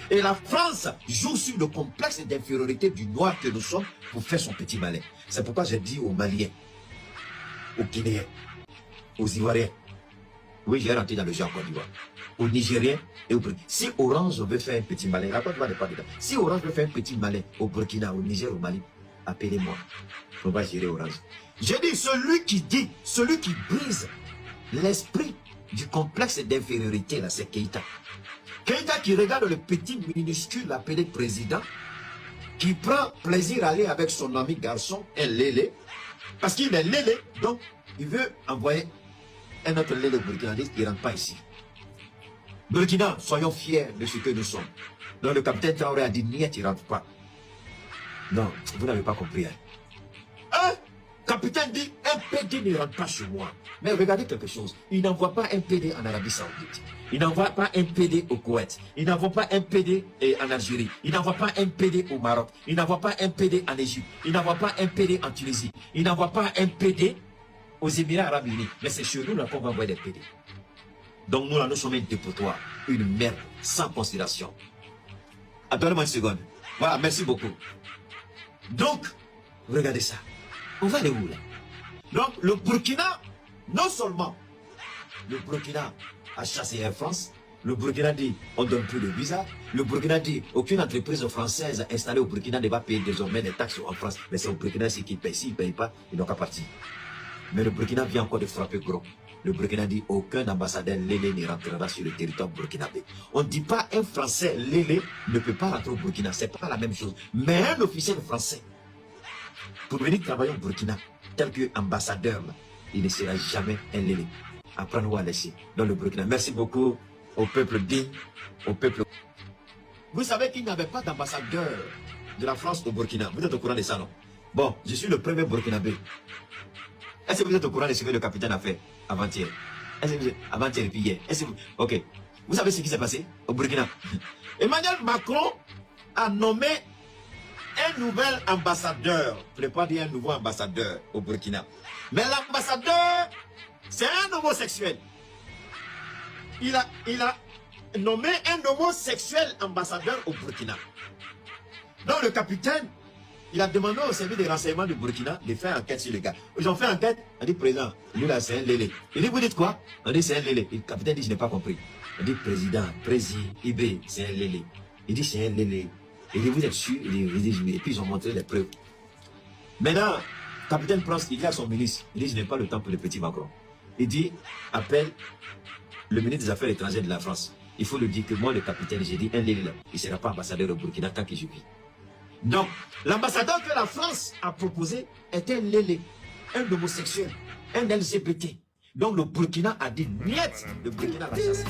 Et la France joue sur le complexe d'infériorité du noir que nous sommes pour faire son petit malin. C'est pourquoi j'ai dit aux Maliens, aux Guinéens, aux Ivoiriens, oui, j'ai rentré dans le jeu en Côte d'Ivoire, aux Nigériens et aux Burkina. Si Orange veut faire un petit malin, la Côte d'Ivoire n'est pas dedans. Si Orange veut faire un petit malin au Burkina, au Niger, au Mali, appelez-moi. On va gérer Orange. J'ai dit, celui qui brise l'esprit du complexe d'infériorité, là, c'est Keïta. Keïta qui regarde le petit minuscule appelé président, qui prend plaisir à aller avec son ami garçon, un lélé, parce qu'il est lélé, donc il veut envoyer un autre lélé burkinabé qui ne rentre pas ici. Burkina, soyons fiers de ce que nous sommes. Donc le capitaine Traoré a dit, niet, il ne rentre pas. Non, vous n'avez pas compris. Hein? Un capitaine dit, un PD ne rentre pas chez moi. Mais regardez quelque chose, il n'envoie pas un PD en Arabie Saoudite. Il n'envoie pas un PD au Koweït. Il n'envoie pas un PD en Algérie. Il n'envoie pas un PD au Maroc. Il n'envoie pas un PD en Égypte. Il n'envoie pas un PD en Tunisie. Il n'envoie pas un PD aux Émirats Arabes Unis. Mais c'est chez nous là qu'on va envoyer des PD. Donc nous là, nous sommes un dépotoir, une merde, sans considération. Attendez-moi une seconde. Voilà, merci beaucoup. Donc, regardez ça. On va aller où là? Donc le Burkina, non seulement le Burkina a chassé Air France, le Burkina dit on ne donne plus de visa, le Burkina dit aucune entreprise française installée au Burkina ne va payer désormais des taxes en France. Mais c'est au Burkina qui paye. S'ils ne payent pas, ils n'ont qu'à partir. Mais le Burkina vient encore de frapper gros. Le Burkina dit aucun ambassadeur lélé ne rentrera sur le territoire burkinabé. On ne dit pas un Français lélé ne peut pas rentrer au Burkina, c'est pas la même chose. Mais un officiel français, pour venir travailler au Burkina, tel qu'ambassadeur, il ne sera jamais un lélé. Apprends-nous à laisser dans le Burkina. Merci beaucoup au peuple digne, au peuple. Vous savez qu'il n'y avait pas d'ambassadeur de la France au Burkina. Vous êtes au courant de ça, non? Bon, je suis le premier burkinabé. Est-ce que vous êtes au courant de ce que le capitaine a fait avant-hier? Est-ce que vous êtes avant-hier et puis hier? Est-ce que vous... Ok. Vous savez ce qui s'est passé au Burkina? Emmanuel Macron a nommé un nouvel ambassadeur. Je ne vais pas dire un nouveau ambassadeur au Burkina. Mais l'ambassadeur, c'est un homosexuel. Il a nommé un homosexuel ambassadeur au Burkina. Donc le capitaine, il a demandé au service de renseignement du Burkina de faire enquête sur le gars. Ils ont fait enquête, on dit président, lui là c'est un lélé. Il dit vous dites quoi? On dit c'est un lélé. Le capitaine dit je n'ai pas compris. On dit président, Ibé, c'est un lélé. Il dit c'est un lélé. Il dit vous êtes sûr? Il dit oui. Et puis ils ont montré les preuves. Maintenant, le capitaine prend, il dit à son ministre, il dit je n'ai pas le temps pour le petit Macron. Il dit appelle le ministre des Affaires étrangères de la France. Il faut lui dire que moi le capitaine, j'ai dit un lélé là, il ne sera pas ambassadeur au Burkina tant que je vis. Donc, l'ambassadeur que la France a proposé est un lélé, un homosexuel, un LGBT. Donc le Burkina a dit niet, le Burkina l'a chassé.